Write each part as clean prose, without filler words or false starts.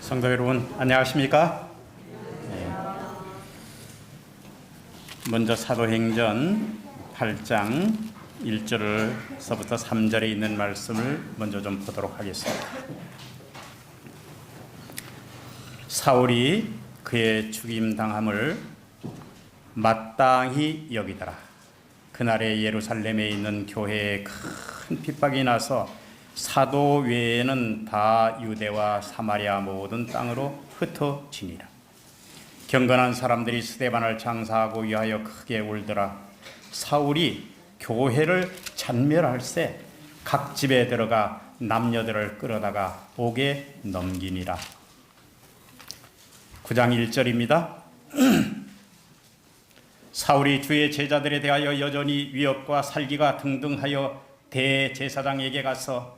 성도 여러분, 안녕하십니까? 네. 먼저 사도행전 8장 1절서부터 3절에 있는 말씀을 먼저 좀 보도록 하겠습니다. 사울이 그의 죽임당함을 마땅히 여기더라. 그날에 예루살렘에 있는 교회에 큰 핍박이 나서 사도 외에는 다 유대와 사마리아 모든 땅으로 흩어지니라. 경건한 사람들이 스데반을 장사하고 위하여 크게 울더라. 사울이 교회를 잔멸할세 각 집에 들어가 남녀들을 끌어다가 옥에 넘기니라. 9장 1절입니다. 사울이 주의 제자들에 대하여 여전히 위협과 살기가 등등하여 대제사장에게 가서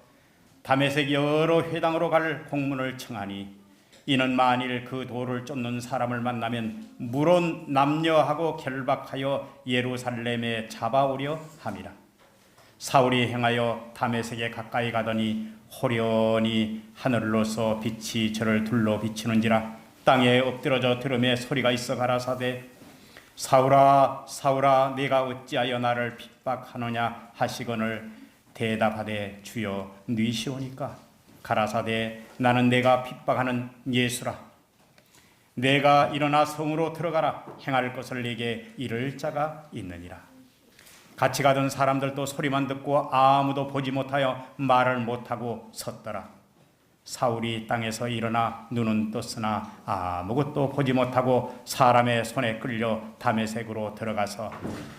다메섹 여러 회당으로 갈 공문을 청하니 이는 만일 그 돌을 쫓는 사람을 만나면 물론 남녀하고 결박하여 예루살렘에 잡아오려 함이라. 사울이 행하여 다메섹에 가까이 가더니 호련히 하늘로서 빛이 저를 둘러 비치는지라. 땅에 엎드러져 들음에 소리가 있어 가라사대 사울아 사울아 네가 어찌하여 나를 핍박하느냐 하시거늘 대답하되 주여 니시오니까. 가라사대 나는 내가 핍박하는 예수라. 내가 일어나 성으로 들어가라. 행할 것을 내게 이를 자가 있느니라. 같이 가던 사람들도 소리만 듣고 아무도 보지 못하여 말을 못하고 섰더라. 사울이 땅에서 일어나 눈은 떴으나 아무것도 보지 못하고 사람의 손에 끌려 다메섹으로 들어가서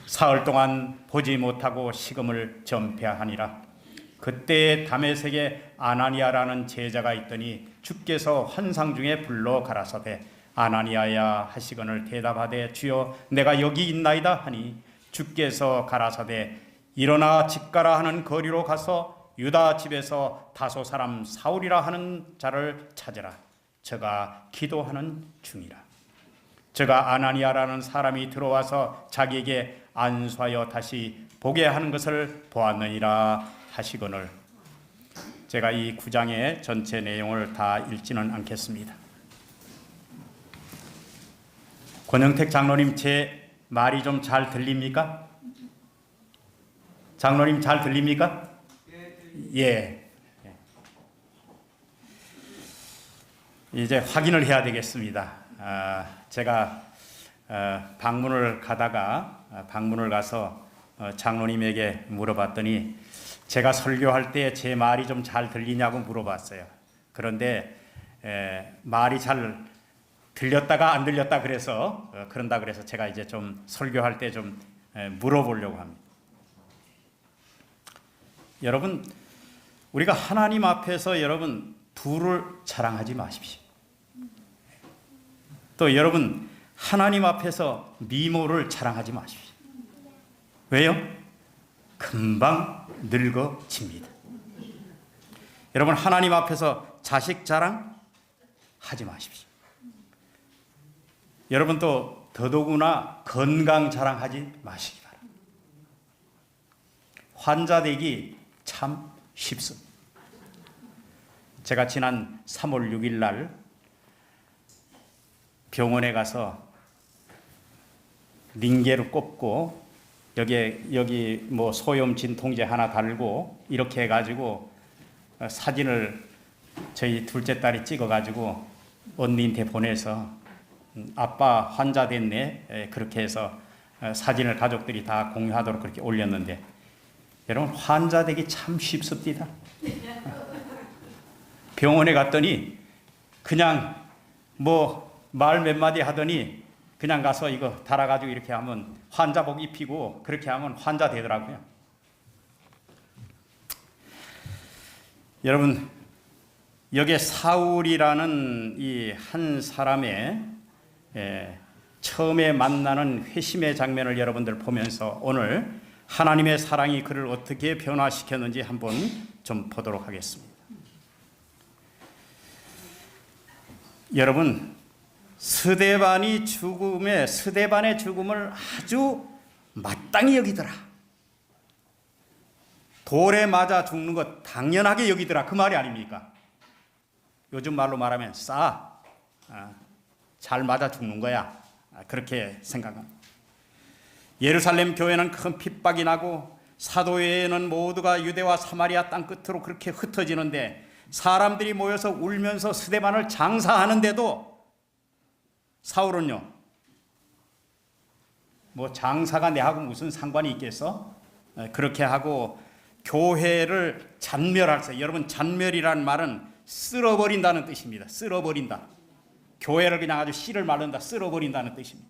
사흘 동안 보지 못하고 식음을 전폐하니라. 그때 다메섹에 아나니아라는 제자가 있더니 주께서 환상 중에 불러 가라사대 아나니아야 하시거늘 대답하되 주여 내가 여기 있나이다 하니 주께서 가라사대 일어나 집 가라 하는 거리로 가서 유다 집에서 다소 사람 사울이라 하는 자를 찾으라. 저가 기도하는 중이라. 저가 아나니아라는 사람이 들어와서 자기에게 안수하여 다시 보게 하는 것을 보았느니라 하시거늘. 제가 이 9장의 전체 내용을 다 읽지는 않겠습니다. 권영택 장로님, 제 말이 좀 잘 들립니까? 장로님 잘 들립니까? 예. 이제 확인을 해야 되겠습니다. 제가 방문을 가서 장로님에게 물어봤더니 제가 설교할 때 제 말이 좀 잘 들리냐고 물어봤어요. 그런데 말이 잘 들렸다가 안 들렸다 그런다 그래서 제가 이제 좀 설교할 때 좀 물어보려고 합니다. 여러분, 우리가 하나님 앞에서 여러분 부를 자랑하지 마십시오. 또 여러분 하나님 앞에서 미모를 자랑하지 마십시오. 왜요? 금방 늙어집니다. 여러분 하나님 앞에서 자식 자랑 하지 마십시오. 여러분 또 더더구나 건강 자랑하지 마시기 바랍니다. 환자 되기 참 쉽습니다. 제가 지난 3월 6일 날 병원에 가서 링겔을 꼽고 여기 뭐 소염 진통제 하나 달고 이렇게 해가지고 사진을 저희 둘째 딸이 찍어가지고 언니한테 보내서 아빠 환자 됐네 그렇게 해서 사진을 가족들이 다 공유하도록 그렇게 올렸는데 여러분 환자 되기 참 쉽습니다. 병원에 갔더니 그냥 뭐 말 몇 마디 하더니 그냥 가서 이거 달아가지고 이렇게 하면 환자복 입히고 그렇게 하면 환자 되더라고요. 여러분 여기에 사울이라는 이 한 사람의 처음에 만나는 회심의 장면을 여러분들 보면서 오늘 하나님의 사랑이 그를 어떻게 변화시켰는지 한번 좀 보도록 하겠습니다. 여러분 스데반의 죽음을 아주 마땅히 여기더라. 돌에 맞아 죽는 것 당연하게 여기더라. 그 말이 아닙니까? 요즘 말로 말하면 잘 맞아 죽는 거야. 그렇게 생각합니다. 예루살렘 교회는 큰 핍박이 나고 사도회에는 모두가 유대와 사마리아 땅 끝으로 그렇게 흩어지는데 사람들이 모여서 울면서 스데반을 장사하는데도 사울은요, 뭐 장사가 내하고 무슨 상관이 있겠어? 그렇게 하고 교회를 잔멸할세. 여러분, 잔멸이라는 말은 쓸어버린다는 뜻입니다. 쓸어버린다. 교회를 그냥 아주 씨를 말른다, 쓸어버린다는 뜻입니다.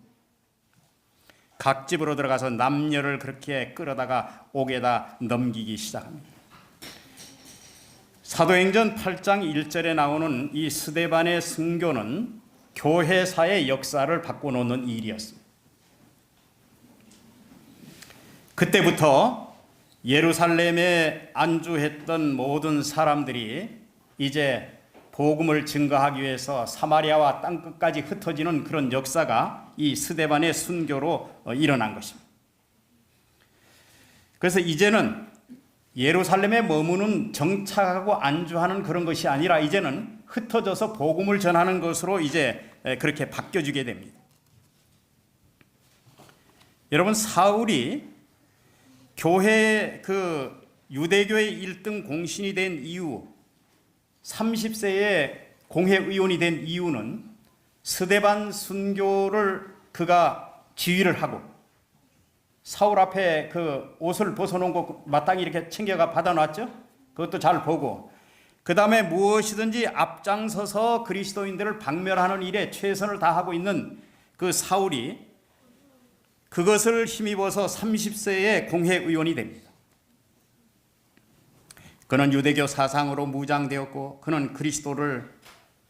각 집으로 들어가서 남녀를 그렇게 끌어다가 옥에다 넘기기 시작합니다. 사도행전 8장 1절에 나오는 이 스데반의 순교는 교회사의 역사를 바꿔놓는 일이었습니다. 그때부터 예루살렘에 안주했던 모든 사람들이 이제 복음을 증거하기 위해서 사마리아와 땅끝까지 흩어지는 그런 역사가 이 스데반의 순교로 일어난 것입니다. 그래서 이제는 예루살렘에 머무는 정착하고 안주하는 그런 것이 아니라 이제는 흩어져서 복음을 전하는 것으로 이제 그렇게 바뀌어지게 됩니다. 여러분, 사울이 교회 유대교의 1등 공신이 된 이유, 30세에 공회의원이 된 이유는 스데반 순교를 그가 지휘를 하고 사울 앞에 그 옷을 벗어놓은 거 마땅히 이렇게 챙겨가 받아놨죠. 그것도 잘 보고 그 다음에 무엇이든지 앞장서서 그리스도인들을 박멸하는 일에 최선을 다하고 있는 그 사울이 그것을 힘입어서 30세에 공회의원이 됩니다. 그는 유대교 사상으로 무장되었고 그는 그리스도를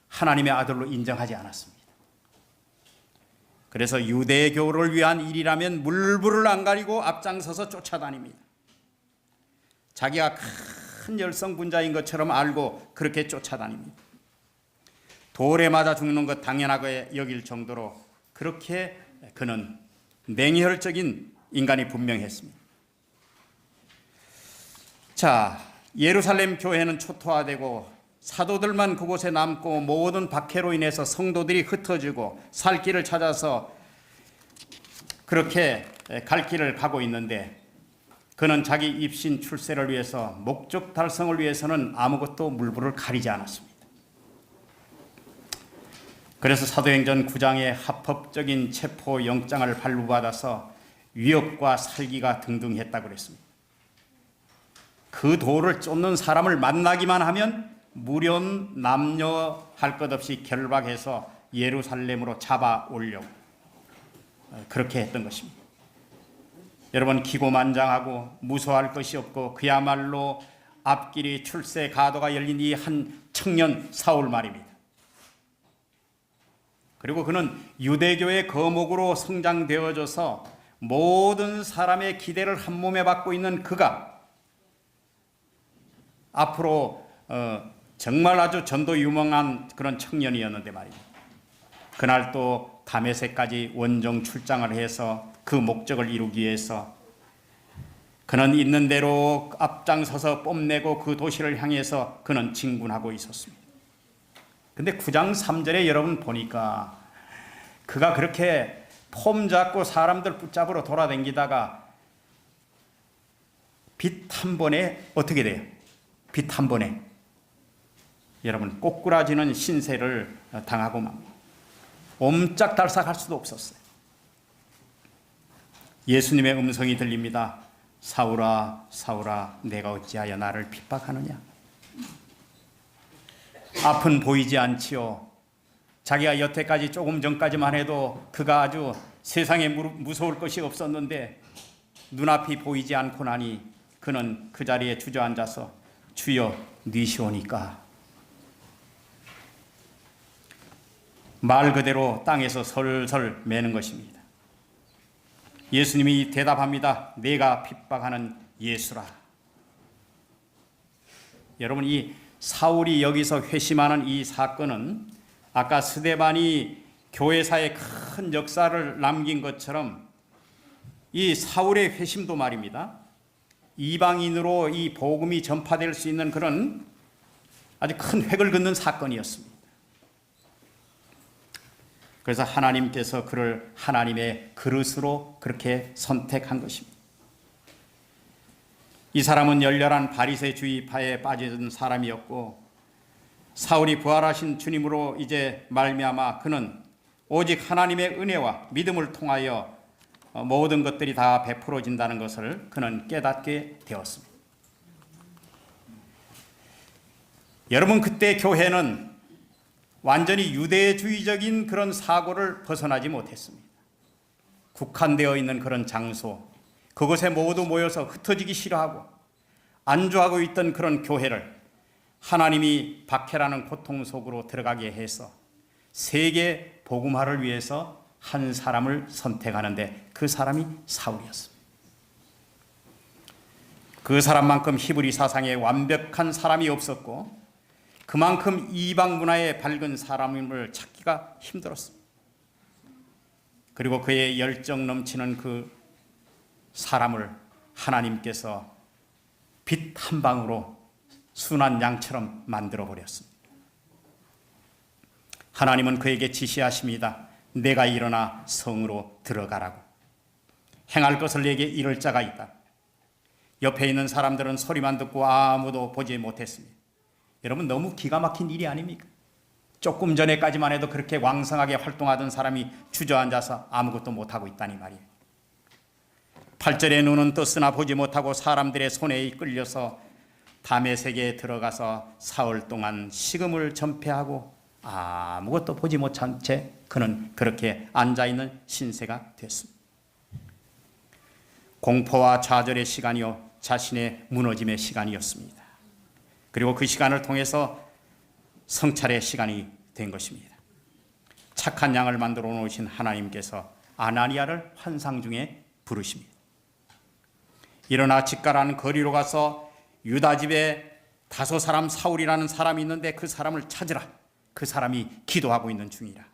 하나님의 아들로 인정하지 않았습니다. 그래서 유대교를 위한 일이라면 물불을 안 가리고 앞장서서 쫓아다닙니다. 자기가 큰 열성분자인 것처럼 알고 그렇게 쫓아다닙니다. 돌에 맞아 죽는 것 당연하게 여길 정도로 그렇게 그는 맹혈적인 인간이 분명했습니다. 자, 예루살렘 교회는 초토화되고 사도들만 그곳에 남고 모든 박해로 인해서 성도들이 흩어지고 살 길을 찾아서 그렇게 갈 길을 가고 있는데 그는 자기 입신 출세를 위해서 목적 달성을 위해서는 아무것도 물불을 가리지 않았습니다. 그래서 사도행전 9장에 합법적인 체포 영장을 발부받아서 위협과 살기가 등등했다고 그랬습니다. 그 돌을 쫓는 사람을 만나기만 하면 무련 남녀 할 것 없이 결박해서 예루살렘으로 잡아 올려고 그렇게 했던 것입니다. 여러분, 기고만장하고 무서워할 것이 없고 그야말로 앞길이 출세 가도가 열린 이 한 청년 사울 말입니다. 그리고 그는 유대교의 거목으로 성장되어져서 모든 사람의 기대를 한 몸에 받고 있는 그가 앞으로 정말 아주 전도 유망한 그런 청년이었는데 말입니다. 그날 또 다메섹까지 원정 출장을 해서 그 목적을 이루기 위해서 그는 있는 대로 앞장서서 뽐내고 그 도시를 향해서 그는 진군하고 있었습니다. 근데 9장 3절에 여러분 보니까 그가 그렇게 폼 잡고 사람들 붙잡으러 돌아다니다가 빛 한 번에 어떻게 돼요? 빛 한 번에 여러분 꼬꾸라지는 신세를 당하고 맙니다. 옴짝달싹할 수도 없었어요. 예수님의 음성이 들립니다. 사울아 사울아 내가 어찌하여 나를 핍박하느냐. 앞은 보이지 않지요. 자기가 여태까지 조금 전까지만 해도 그가 아주 세상에 무서울 것이 없었는데 눈앞이 보이지 않고 나니 그는 그 자리에 주저앉아서 주여 니시오니까 말 그대로 땅에서 설설 매는 것입니다. 예수님이 대답합니다. 내가 핍박하는 예수라. 여러분, 이 사울이 여기서 회심하는 이 사건은 아까 스데반이 교회사에 큰 역사를 남긴 것처럼 이 사울의 회심도 말입니다. 이방인으로 이 복음이 전파될 수 있는 그런 아주 큰 획을 긋는 사건이었습니다. 그래서 하나님께서 그를 하나님의 그릇으로 그렇게 선택한 것입니다. 이 사람은 열렬한 바리새주의파에 빠진 사람이었고 사울이 부활하신 주님으로 이제 말미암아 그는 오직 하나님의 은혜와 믿음을 통하여 모든 것들이 다 베풀어진다는 것을 그는 깨닫게 되었습니다. 여러분, 그때 교회는 완전히 유대주의적인 그런 사고를 벗어나지 못했습니다. 국한되어 있는 그런 장소, 그곳에 모두 모여서 흩어지기 싫어하고 안주하고 있던 그런 교회를 하나님이 박해라는 고통 속으로 들어가게 해서 세계 복음화를 위해서 한 사람을 선택하는데 그 사람이 사울이었습니다. 그 사람만큼 히브리 사상에 완벽한 사람이 없었고 그만큼 이방 문화에 밝은 사람을 찾기가 힘들었습니다. 그리고 그의 열정 넘치는 그 사람을 하나님께서 빛 한 방으로 순한 양처럼 만들어 버렸습니다. 하나님은 그에게 지시하십니다. 내가 일어나 성으로 들어가라고. 행할 것을 내게 이를 자가 있다. 옆에 있는 사람들은 소리만 듣고 아무도 보지 못했습니다. 여러분, 너무 기가 막힌 일이 아닙니까? 조금 전에까지만 해도 그렇게 왕성하게 활동하던 사람이 주저앉아서 아무것도 못하고 있다니 말이에요. 8절에 눈은 떴으나 보지 못하고 사람들의 손에 이끌려서 다메섹에 들어가서 사흘 동안 식음을 전폐하고 아무것도 보지 못한 채 그는 그렇게 앉아있는 신세가 됐습니다. 공포와 좌절의 시간이요, 자신의 무너짐의 시간이었습니다. 그리고 그 시간을 통해서 성찰의 시간이 된 것입니다. 착한 양을 만들어 놓으신 하나님께서 아나니아를 환상 중에 부르십니다. 일어나 집 가라는 거리로 가서 유다 집에 다소 사람 사울이라는 사람이 있는데 그 사람을 찾으라. 그 사람이 기도하고 있는 중이라.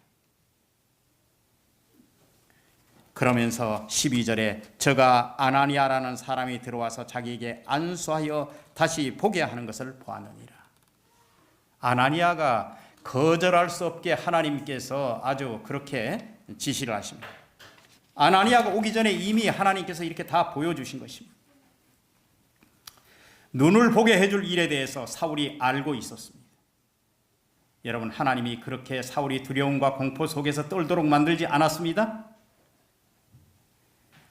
그러면서 12절에 저가 아나니아라는 사람이 들어와서 자기에게 안수하여 다시 보게 하는 것을 보았느니라. 아나니아가 거절할 수 없게 하나님께서 아주 그렇게 지시를 하십니다. 아나니아가 오기 전에 이미 하나님께서 이렇게 다 보여주신 것입니다. 눈을 보게 해줄 일에 대해서 사울이 알고 있었습니다. 여러분, 하나님이 그렇게 사울이 두려움과 공포 속에서 떨도록 만들지 않았습니다.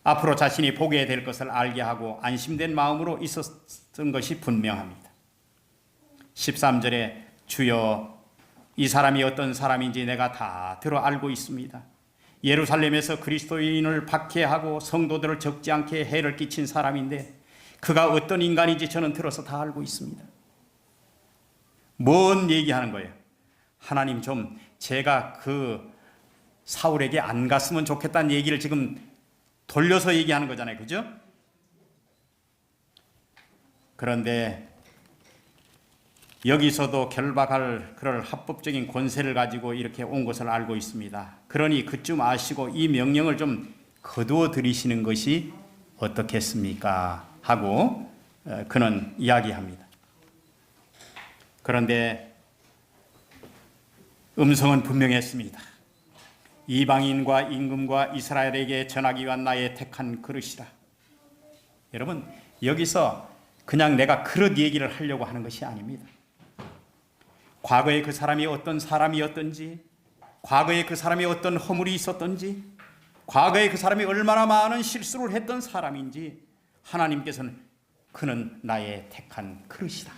앞으로 자신이 보게 될 것을 알게 하고 안심된 마음으로 있었던 것이 분명합니다. 13절에 주여, 이 사람이 어떤 사람인지 내가 다 들어 알고 있습니다. 예루살렘에서 그리스도인을 박해하고 성도들을 적지 않게 해를 끼친 사람인데 그가 어떤 인간인지 저는 들어서 다 알고 있습니다. 뭔 얘기하는 거예요? 하나님, 좀 제가 그 사울에게 안 갔으면 좋겠다는 얘기를 지금 돌려서 얘기하는 거잖아요. 그죠? 그런데 여기서도 결박할 그럴 합법적인 권세를 가지고 이렇게 온 것을 알고 있습니다. 그러니 그쯤 아시고 이 명령을 좀 거두어 드리시는 것이 어떻겠습니까? 하고 그는 이야기합니다. 그런데 음성은 분명했습니다. 이방인과 임금과 이스라엘에게 전하기 위한 나의 택한 그릇이라. 여러분, 여기서 그냥 내가 그릇 얘기를 하려고 하는 것이 아닙니다. 과거에 그 사람이 어떤 사람이었던지, 과거에 그 사람이 어떤 허물이 있었던지, 과거에 그 사람이 얼마나 많은 실수를 했던 사람인지 하나님께서는 그는 나의 택한 그릇이다.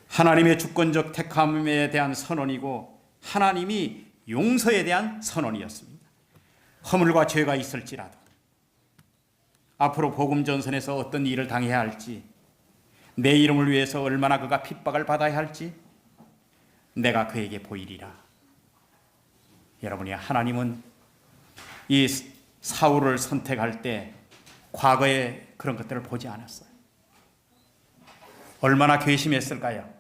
하나님의 주권적 택함에 대한 선언이고 하나님이 용서에 대한 선언이었습니다. 허물과 죄가 있을지라도 앞으로 복음 전선에서 어떤 일을 당해야 할지, 내 이름을 위해서 얼마나 그가 핍박을 받아야 할지 내가 그에게 보이리라. 여러분이, 하나님은 이 사울을 선택할 때 과거의 그런 것들을 보지 않았어요. 얼마나 괘씸했을까요?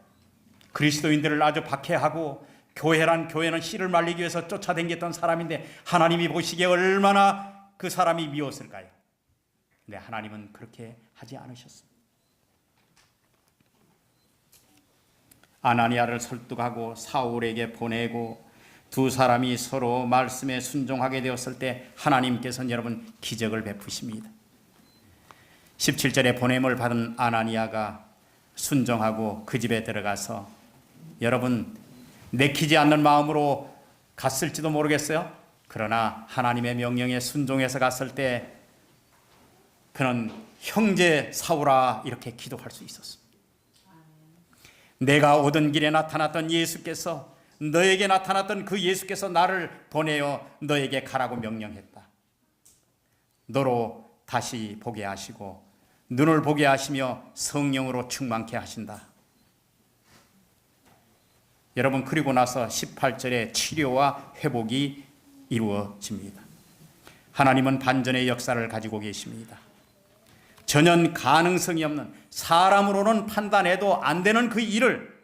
그리스도인들을 아주 박해하고 교회는 씨를 말리기 위해서 쫓아다녔던 사람인데 하나님이 보시기에 얼마나 그 사람이 미웠을까요? 근데 하나님은 그렇게 하지 않으셨습니다. 아나니아를 설득하고 사울에게 보내고 두 사람이 서로 말씀에 순종하게 되었을 때 하나님께서는 여러분 기적을 베푸십니다. 17절에 보냄을 받은 아나니아가 순종하고 그 집에 들어가서 여러분 내키지 않는 마음으로 갔을지도 모르겠어요. 그러나 하나님의 명령에 순종해서 갔을 때 그는 형제 사울아 이렇게 기도할 수 있었습니다. 내가 오던 길에 나타났던 예수께서 너에게 나타났던 그 예수께서 나를 보내어 너에게 가라고 명령했다. 너로 다시 보게 하시고 눈을 보게 하시며 성령으로 충만케 하신다. 여러분 그리고 나서 18절에 치료와 회복이 이루어집니다. 하나님은 반전의 역사를 가지고 계십니다. 전혀 가능성이 없는 사람으로는 판단해도 안 되는 그 일을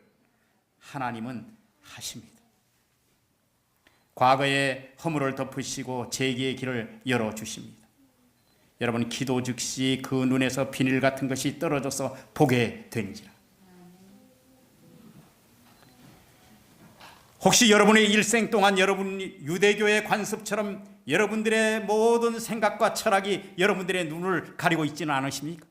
하나님은 하십니다. 과거의 허물을 덮으시고 재기의 길을 열어주십니다. 여러분 기도 즉시 그 눈에서 비늘 같은 것이 떨어져서 보게 되는지라. 혹시 여러분의 일생 동안 여러분이 유대교의 관습처럼 여러분들의 모든 생각과 철학이 여러분들의 눈을 가리고 있지는 않으십니까?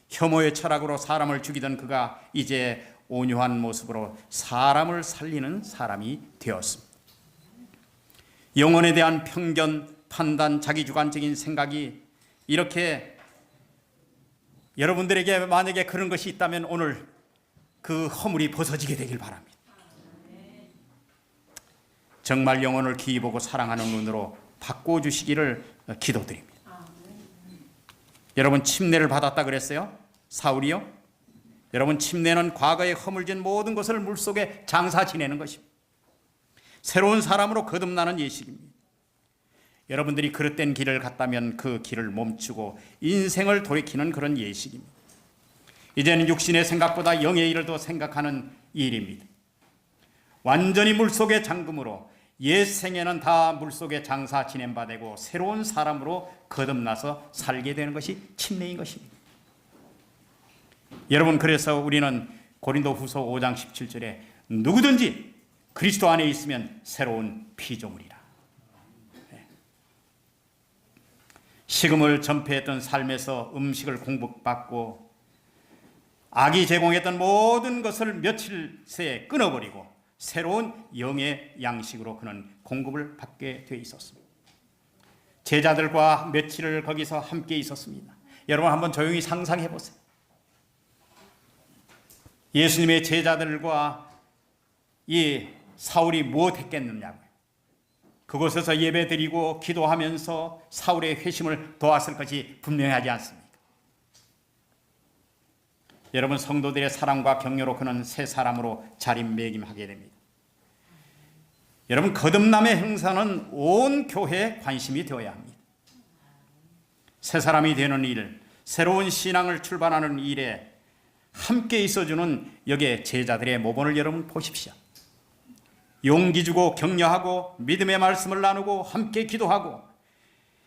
혐오의 철학으로 사람을 죽이던 그가 이제 온유한 모습으로 사람을 살리는 사람이 되었습니다. 영혼에 대한 편견, 판단, 자기주관적인 생각이 이렇게 여러분들에게 만약에 그런 것이 있다면 오늘 그 허물이 벗어지게 되길 바랍니다. 정말 영혼을 기이 보고 사랑하는 눈으로 바꿔주시기를 기도드립니다. 여러분 침례를 받았다 그랬어요? 사울이요? 여러분 침례는 과거에 허물진 모든 것을 물속에 장사 지내는 것입니다. 새로운 사람으로 거듭나는 예식입니다. 여러분들이 그릇된 길을 갔다면 그 길을 멈추고 인생을 돌이키는 그런 예식입니다. 이제는 육신의 생각보다 영의 일을 더 생각하는 일입니다. 완전히 물속의 잠금으로 옛 생에는 다 물속에 장사 지낸 바 되고 새로운 사람으로 거듭나서 살게 되는 것이 침례인 것입니다. 여러분 그래서 우리는 고린도후서 5장 17절에 누구든지 그리스도 안에 있으면 새로운 피조물이라. 식음을 전폐했던 삶에서 음식을 공급받고 악이 제공했던 모든 것을 며칠 새에 끊어버리고 새로운 영의 양식으로 그는 공급을 받게 돼 있었습니다. 제자들과 며칠을 거기서 함께 있었습니다. 여러분 한번 조용히 상상해 보세요. 예수님의 제자들과 이 사울이 무엇 했겠느냐고요. 그곳에서 예배드리고 기도하면서 사울의 회심을 도왔을 것이 분명하지 않습니까? 여러분 성도들의 사랑과 격려로 그는 새 사람으로 자리매김하게 됩니다. 여러분 거듭남의 행사는 온 교회에 관심이 되어야 합니다. 새 사람이 되는 일, 새로운 신앙을 출발하는 일에 함께 있어주는 여기에 제자들의 모범을 여러분 보십시오. 용기 주고 격려하고 믿음의 말씀을 나누고 함께 기도하고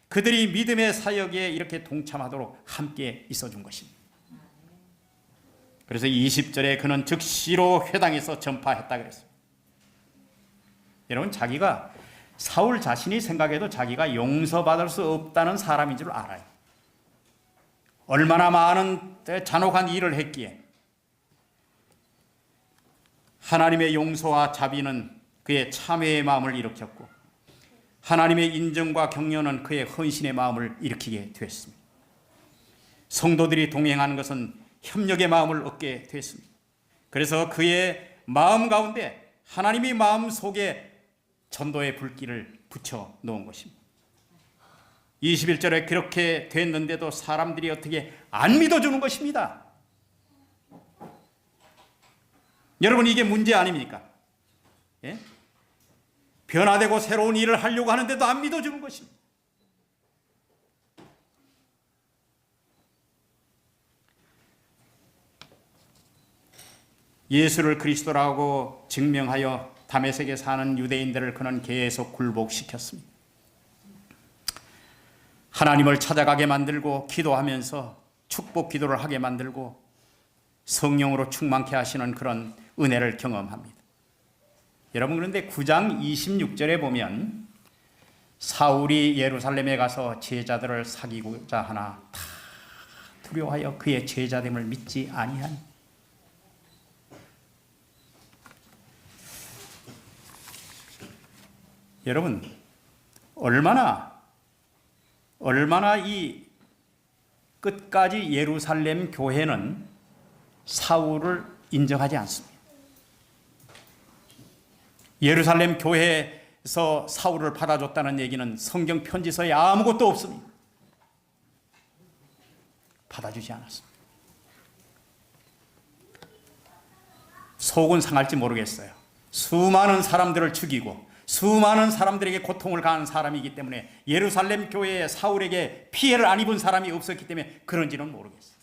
그들이 믿음의 사역에 이렇게 동참하도록 함께 있어준 것입니다. 그래서 20절에 그는 즉시로 회당에서 전파했다 그랬어요. 여러분 자기가 사울 자신이 생각해도 자기가 용서받을 수 없다는 사람인 줄 알아요. 얼마나 많은 잔혹한 일을 했기에 하나님의 용서와 자비는 그의 참회의 마음을 일으켰고 하나님의 인정과 격려는 그의 헌신의 마음을 일으키게 되었습니다. 성도들이 동행하는 것은 협력의 마음을 얻게 됐습니다. 그래서 그의 마음 가운데 하나님의 마음 속에 전도의 불길을 붙여 놓은 것입니다. 21절에 그렇게 됐는데도 사람들이 어떻게 안 믿어주는 것입니다. 여러분 이게 문제 아닙니까? 예? 변화되고 새로운 일을 하려고 하는데도 안 믿어주는 것입니다. 예수를 그리스도라고 증명하여 다메섹에 사는 유대인들을 그는 계속 굴복시켰습니다. 하나님을 찾아가게 만들고 기도하면서 축복 기도를 하게 만들고 성령으로 충만케 하시는 그런 은혜를 경험합니다. 여러분, 그런데 9장 26절에 보면 사울이 예루살렘에 가서 제자들을 사귀고자 하나 다 두려워하여 그의 제자됨을 믿지 아니하니. 여러분, 얼마나 이 끝까지 예루살렘 교회는 사울을 인정하지 않습니다. 예루살렘 교회에서 사울을 받아줬다는 얘기는 성경 편지서에 아무것도 없습니다. 받아주지 않았습니다. 속은 상할지 모르겠어요. 수많은 사람들을 죽이고 수많은 사람들에게 고통을 가한 사람이기 때문에, 예루살렘 교회에 사울에게 피해를 안 입은 사람이 없었기 때문에 그런지는 모르겠어요.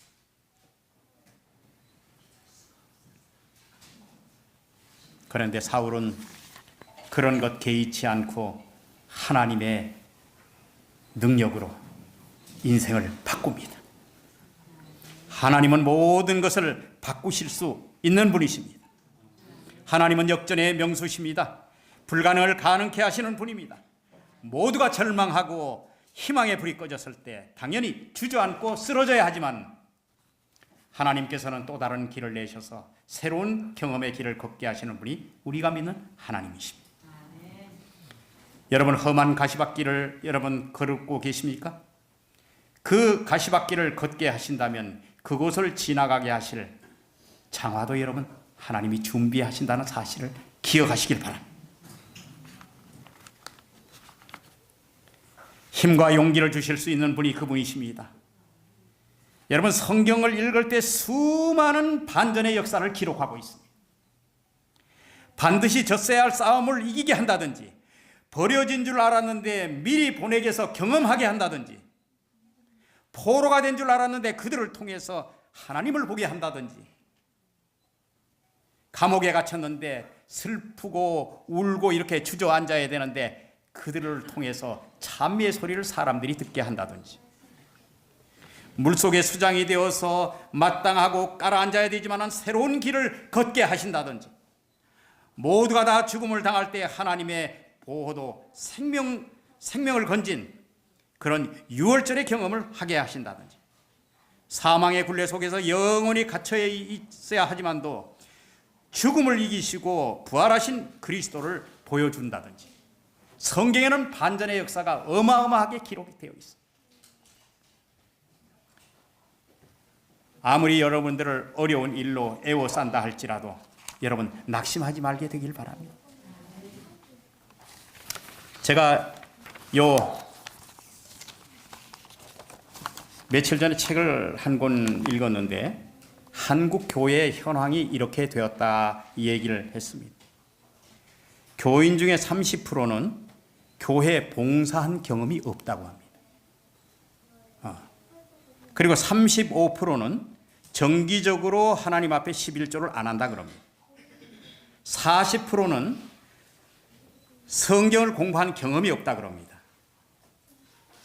그런데 사울은 그런 것 개의치 않고 하나님의 능력으로 인생을 바꿉니다. 하나님은 모든 것을 바꾸실 수 있는 분이십니다. 하나님은 역전의 명수십니다. 불가능을 가능케 하시는 분입니다. 모두가 절망하고 희망의 불이 꺼졌을 때 당연히 주저앉고 쓰러져야 하지만, 하나님께서는 또 다른 길을 내셔서 새로운 경험의 길을 걷게 하시는 분이 우리가 믿는 하나님이십니다. 여러분, 험한 가시밭길을 여러분 걸고 계십니까? 그 가시밭길을 걷게 하신다면 그곳을 지나가게 하실 장화도 여러분 하나님이 준비하신다는 사실을 기억하시길 바랍니다. 힘과 용기를 주실 수 있는 분이 그분이십니다. 여러분, 성경을 읽을 때 수많은 반전의 역사를 기록하고 있습니다. 반드시 졌어야 할 싸움을 이기게 한다든지, 버려진 줄 알았는데 미리 보내게서 경험하게 한다든지, 포로가 된 줄 알았는데 그들을 통해서 하나님을 보게 한다든지, 감옥에 갇혔는데 슬프고 울고 이렇게 주저앉아야 되는데 그들을 통해서 찬미의 소리를 사람들이 듣게 한다든지, 물속에 수장이 되어서 마땅하고 깔아앉아야 되지만 새로운 길을 걷게 하신다든지, 모두가 다 죽음을 당할 때 하나님의 보호도 생명을 건진 그런 유월절의 경험을 하게 하신다든지, 사망의 굴레 속에서 영원히 갇혀 있어야 하지만도 죽음을 이기시고 부활하신 그리스도를 보여준다든지, 성경에는 반전의 역사가 어마어마하게 기록이 되어 있습니다. 아무리 여러분들을 어려운 일로 애워싼다 할지라도 여러분 낙심하지 말게 되길 바랍니다. 제가 며칠 전에 책을 한 권 읽었는데, 한국 교회의 현황이 이렇게 되었다 이 얘기를 했습니다. 교인 중에 30%는 교회에 봉사한 경험이 없다고 합니다. 그리고 35%는 정기적으로 하나님 앞에 11조를 안 한다 그럽니다. 40%는 성경을 공부한 경험이 없다 그럽니다.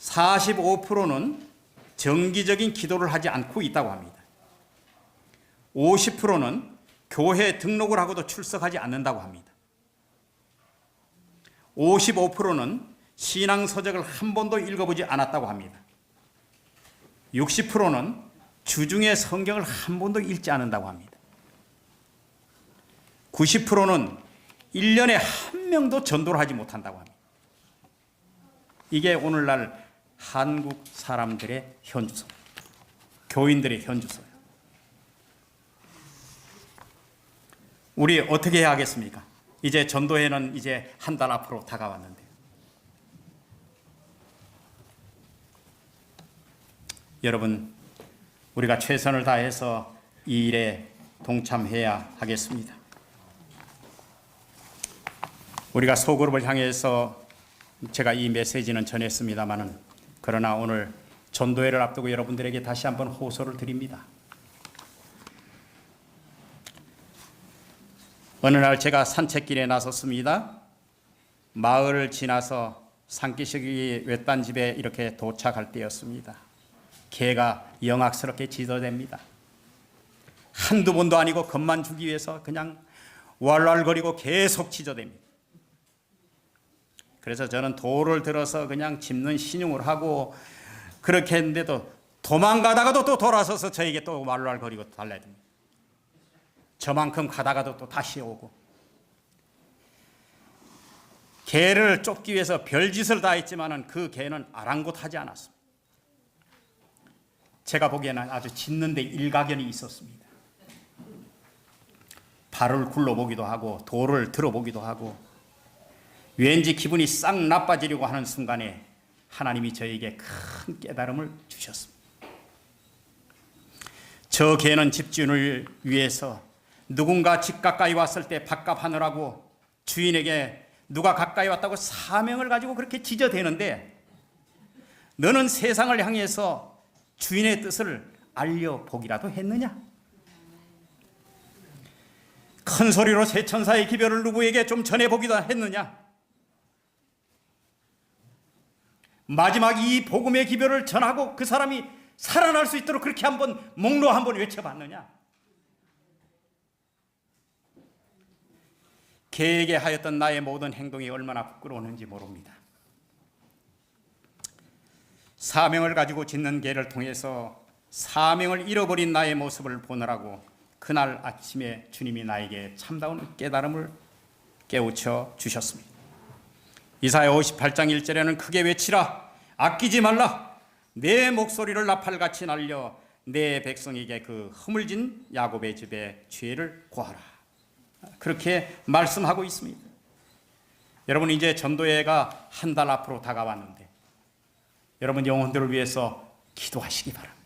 45%는 정기적인 기도를 하지 않고 있다고 합니다. 50%는 교회 등록을 하고도 출석하지 않는다고 합니다. 55%는 신앙서적을 한 번도 읽어보지 않았다고 합니다. 60%는 주중에 성경을 한 번도 읽지 않는다고 합니다. 90%는 1년에 한 명도 전도를 하지 못한다고 합니다. 이게 오늘날 한국 사람들의 현주소, 교인들의 현주소예요. 우리 어떻게 해야 하겠습니까? 이제 전도회는 이제 한 달 앞으로 다가왔는데, 여러분, 우리가 최선을 다해서 이 일에 동참해야 하겠습니다. 우리가 소그룹을 향해서 제가 이 메시지는 전했습니다마는, 그러나 오늘 전도회를 앞두고 여러분들에게 다시 한번 호소를 드립니다. 어느 날 제가 산책길에 나섰습니다. 마을을 지나서 산기슭이 외딴 집에 이렇게 도착할 때였습니다. 개가 영악스럽게 짖어댑니다. 한두 번도 아니고 겁만 주기 위해서 그냥 왈왈거리고 계속 지저댑니다. 그래서 저는 돌을 들어서 그냥 짚는 신용을 하고 그렇게 했는데도 도망가다가도 또 돌아서서 저에게 또 왈왈거리고 달라듭니다. 저만큼 가다가도 또 다시 오고, 개를 쫓기 위해서 별짓을 다 했지만은 그 개는 아랑곳하지 않았습니다. 제가 보기에는 아주 짖는데 일가견이 있었습니다. 발을 굴러보기도 하고 돌을 들어보기도 하고, 왠지 기분이 싹 나빠지려고 하는 순간에 하나님이 저에게 큰 깨달음을 주셨습니다. 저 개는 집주인을 위해서 누군가 집 가까이 왔을 때 밥값하느라고 주인에게 누가 가까이 왔다고 사명을 가지고 그렇게 짖어대는데, 너는 세상을 향해서 주인의 뜻을 알려보기라도 했느냐? 큰 소리로 새 천사의 기별을 누구에게 좀 전해보기도 했느냐? 마지막 이 복음의 기별을 전하고 그 사람이 살아날 수 있도록 그렇게 한번 목로 한번 외쳐봤느냐? 개에게 하였던 나의 모든 행동이 얼마나 부끄러웠는지 모릅니다. 사명을 가지고 짖는 개를 통해서 사명을 잃어버린 나의 모습을 보느라고 그날 아침에 주님이 나에게 참다운 깨달음을 깨우쳐 주셨습니다. 이사야 58장 1절에는 크게 외치라, 아끼지 말라, 내 목소리를 나팔같이 날려 내 백성에게 그 허물진 야곱의 집에 죄를 고하라, 그렇게 말씀하고 있습니다. 여러분, 이제 전도회가 한 달 앞으로 다가왔는데 여러분 영혼들을 위해서 기도하시기 바랍니다.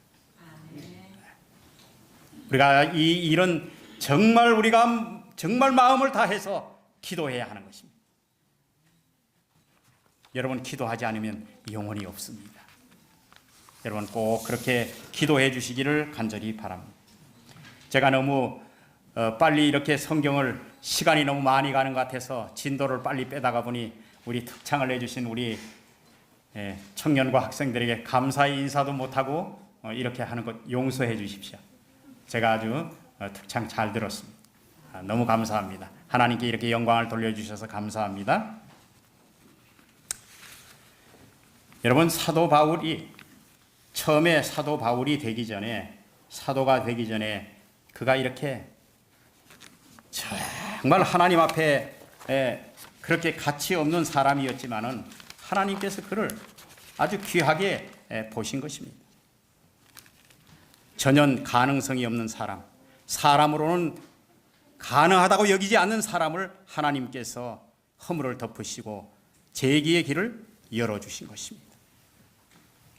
우리가 이 일은 우리가 정말 마음을 다해서 기도해야 하는 것입니다. 여러분, 기도하지 않으면 영혼이 없습니다. 여러분 꼭 그렇게 기도해 주시기를 간절히 바랍니다. 제가 너무 빨리 이렇게 성경을 시간이 너무 많이 가는 것 같아서 진도를 빨리 빼다가 보니 우리 특창을 내주신 우리 청년과 학생들에게 감사의 인사도 못하고 이렇게 하는 것 용서해 주십시오. 제가 아주 특창 잘 들었습니다. 너무 감사합니다. 하나님께 이렇게 영광을 돌려주셔서 감사합니다. 여러분, 사도 바울이 처음에 사도가 되기 전에 그가 이렇게 정말 하나님 앞에 그렇게 가치 없는 사람이었지만은 하나님께서 그를 아주 귀하게 보신 것입니다. 전혀 가능성이 없는 사람으로는 가능하다고 여기지 않는 사람을 하나님께서 허물을 덮으시고 재기의 길을 열어주신 것입니다.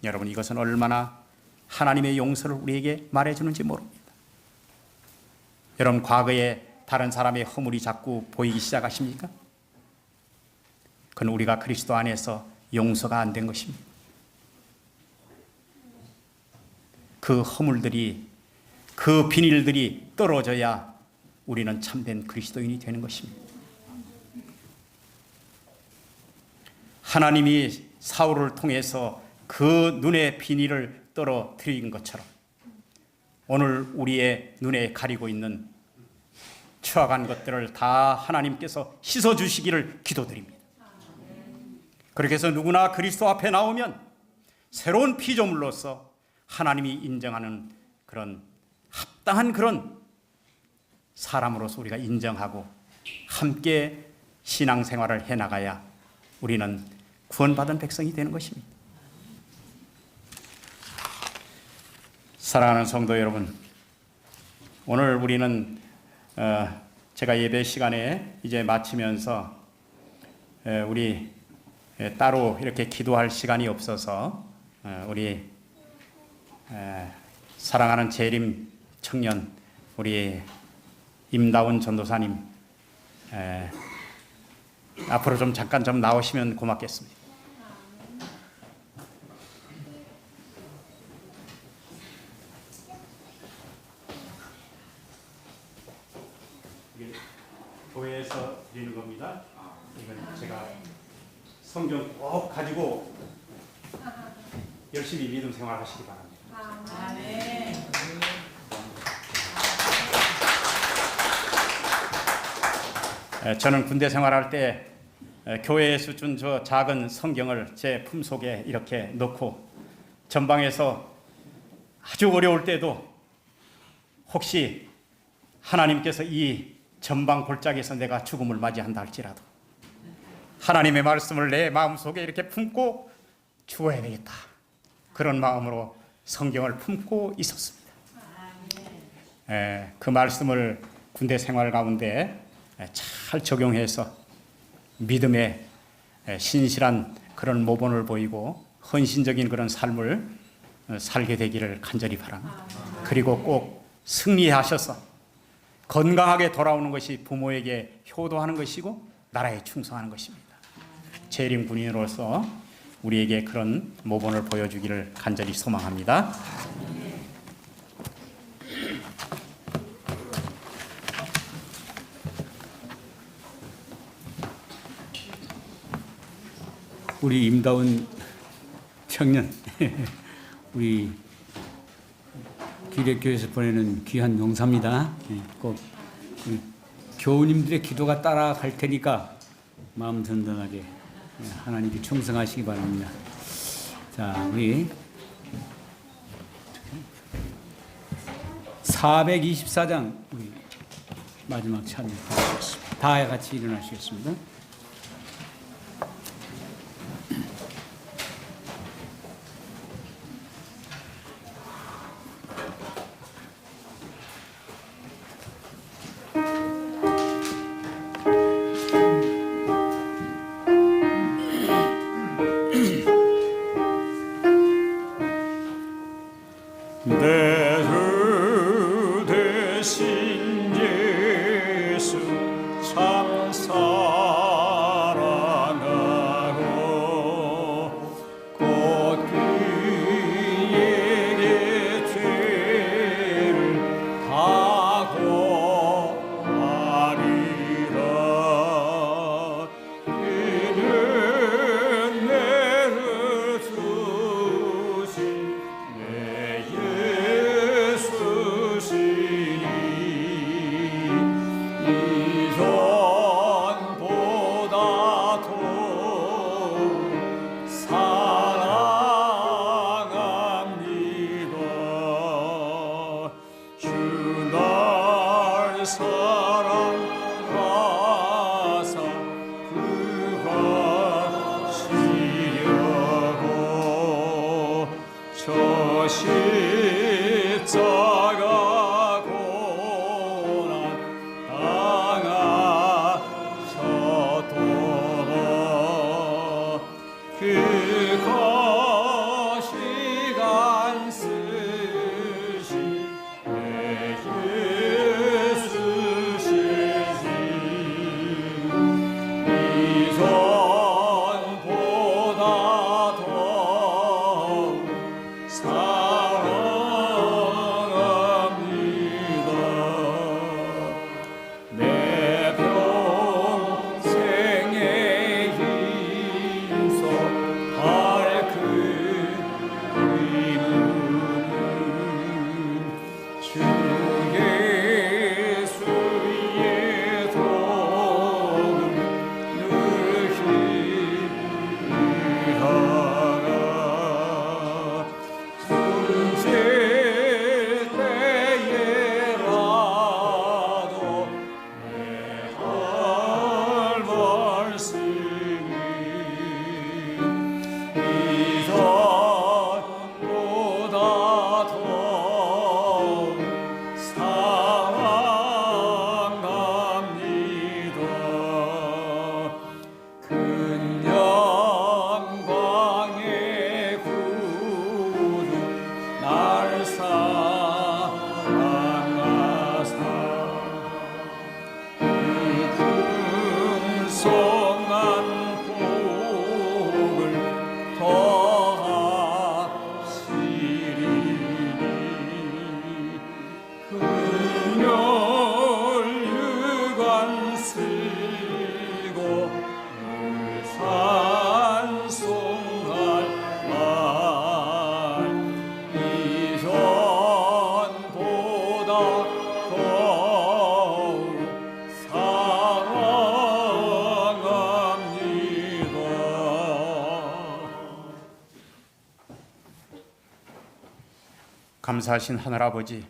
여러분, 이것은 얼마나 하나님의 용서를 우리에게 말해주는지 모릅니다. 여러분, 과거에 다른 사람의 허물이 자꾸 보이기 시작하십니까? 그건 우리가 그리스도 안에서 용서가 안 된 것입니다. 그 허물들이, 그 비닐들이 떨어져야 우리는 참된 그리스도인이 되는 것입니다. 하나님이 사울을 통해서 그 눈의 비닐을 떨어뜨린 것처럼 오늘 우리의 눈에 가리고 있는 추악한 것들을 다 하나님께서 씻어주시기를 기도드립니다. 그렇게 해서 누구나 그리스도 앞에 나오면 새로운 피조물로서 하나님이 인정하는 그런 합당한 그런 사람으로서 우리가 인정하고 함께 신앙생활을 해나가야 우리는 구원받은 백성이 되는 것입니다. 사랑하는 성도 여러분, 오늘 우리는 제가 예배 시간에 이제 마치면서 우리 따로 이렇게 기도할 시간이 없어서 우리 사랑하는 재림 청년 우리 임다운 전도사님 앞으로 좀 잠깐 좀 나오시면 고맙겠습니다. 교회에서 드리는 겁니다. 이건 제가 성경 꼭 가지고 열심히 믿음 생활하시기 바랍니다. 아멘. 저는 군대 생활할 때 교회에서 준 저 작은 성경을 제 품속에 이렇게 넣고 전방에서 아주 어려울 때도 혹시 하나님께서 이 전방 골짜기에서 내가 죽음을 맞이한다 할지라도 하나님의 말씀을 내 마음속에 이렇게 품고 죽어야 되겠다, 그런 마음으로 성경을 품고 있었습니다. 그 말씀을 군대 생활 가운데 잘 적용해서 믿음의 신실한 그런 모범을 보이고 헌신적인 그런 삶을 살게 되기를 간절히 바랍니다. 그리고 꼭 승리하셔서 건강하게 돌아오는 것이 부모에게 효도하는 것이고 나라에 충성하는 것입니다. 재림 군인으로서 우리에게 그런 모범을 보여주기를 간절히 소망합니다. 우리 임다운 청년, 우리 기력교회에서 보내는 귀한 용사입니다. 꼭 교우님들의 기도가 따라갈 테니까 마음 든든하게 하나님께 충성하시기 바랍니다. 자, 우리 424장 우리 마지막 찬양하시겠습니다. 다 같이 일어나시겠습니다. 내 주 대신 예수 참 사랑하고 곧 그에게 죄를 다 고하리라. 그는 내를 주신 내 예수시니 이전보다 더 사랑합니다. 주 날 사랑하사 구하시려고 저 십자가 고난 당하셨도다. 그 거식 안 쓰신 내 예수시니 이전보다 더 사랑합니다. 내 평생에 힘써 밝은 의무는 주 예수의 도움을 늘 힘이하라. 주 감사하신 하늘아버지,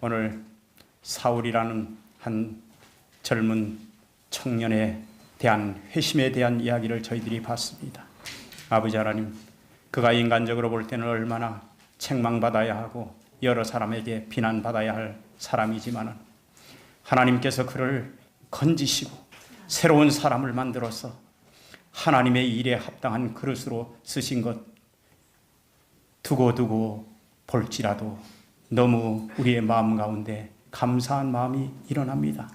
오늘 사울이라는 한 젊은 청년에 대한 회심에 대한 이야기를 저희들이 봤습니다. 아버지 하나님, 그가 인간적으로 볼 때는 얼마나 책망받아야 하고 여러 사람에게 비난받아야 할 사람이지만은 하나님께서 그를 건지시고 새로운 사람을 만들어서 하나님의 일에 합당한 그릇으로 쓰신 것 두고두고 볼지라도 너무 우리의 마음 가운데 감사한 마음이 일어납니다.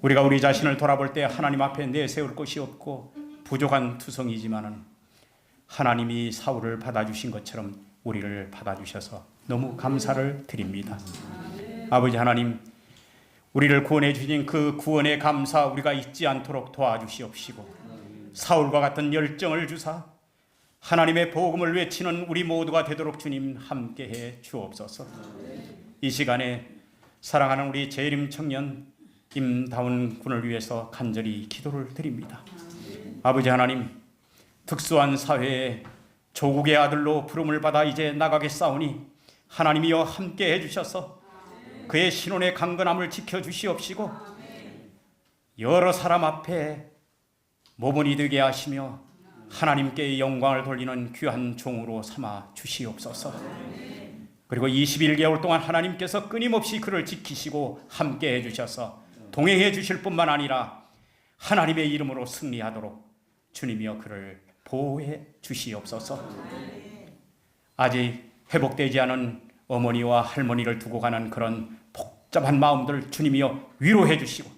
우리가 우리 자신을 돌아볼 때 하나님 앞에 내세울 것이 없고 부족한 투성이지만은 하나님이 사울을 받아주신 것처럼 우리를 받아주셔서 너무 감사를 드립니다. 아버지 하나님, 우리를 구원해 주신 그 구원의 감사 우리가 잊지 않도록 도와주시옵시고 사울과 같은 열정을 주사 하나님의 복음을 외치는 우리 모두가 되도록 주님 함께해 주옵소서. 이 시간에 사랑하는 우리 재림 청년 임다운 군을 위해서 간절히 기도를 드립니다. 아버지 하나님, 특수한 사회에 조국의 아들로 부름을 받아 이제 나가겠사오니 하나님이여 함께해 주셔서 그의 신혼의 강건함을 지켜주시옵시고 여러 사람 앞에 모범이 되게 하시며 하나님께 영광을 돌리는 귀한 종으로 삼아 주시옵소서. 그리고 21개월 동안 하나님께서 끊임없이 그를 지키시고 함께해 주셔서 동행해 주실 뿐만 아니라 하나님의 이름으로 승리하도록 주님이여 그를 보호해 주시옵소서. 아직 회복되지 않은 어머니와 할머니를 두고 가는 그런 복잡한 마음들 주님이여 위로해 주시고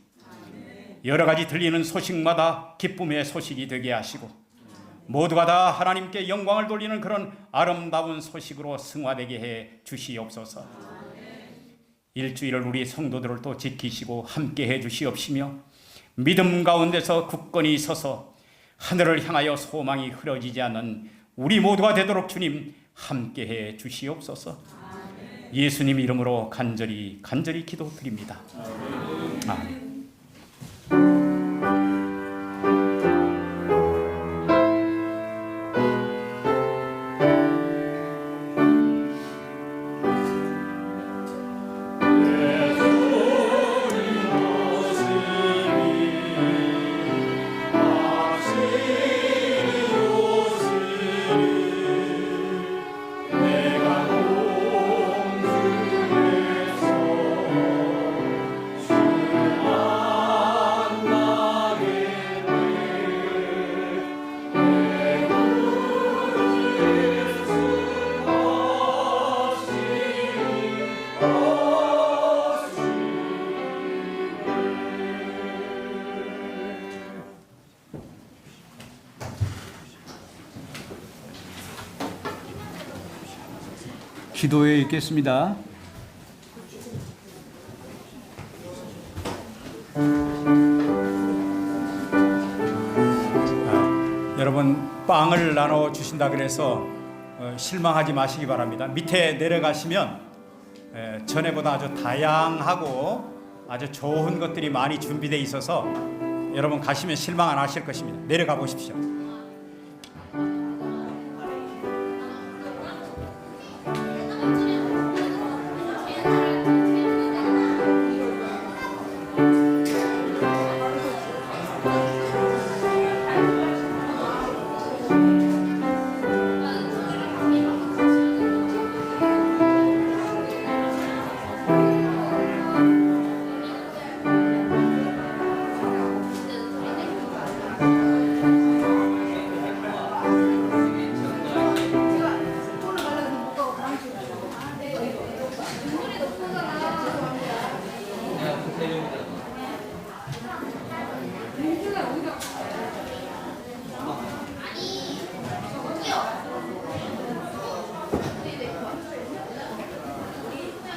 여러 가지 들리는 소식마다 기쁨의 소식이 되게 하시고 모두가 다 하나님께 영광을 돌리는 그런 아름다운 소식으로 승화되게 해 주시옵소서. 일주일을 우리 성도들을 또 지키시고 함께 해 주시옵시며 믿음 가운데서 굳건히 서서 하늘을 향하여 소망이 흐려지지 않는 우리 모두가 되도록 주님 함께 해 주시옵소서. 예수님 이름으로 간절히 기도드립니다. 아멘. 기도에 있겠습니다. 여러분 빵을 나눠 주신다 그래서 실망하지 마시기 바랍니다. 밑에 내려가시면 전에보다 아주 다양하고 아주 좋은 것들이 많이 준비되어 있어서 여러분 가시면 실망 안 하실 것입니다. 내려가 보십시오.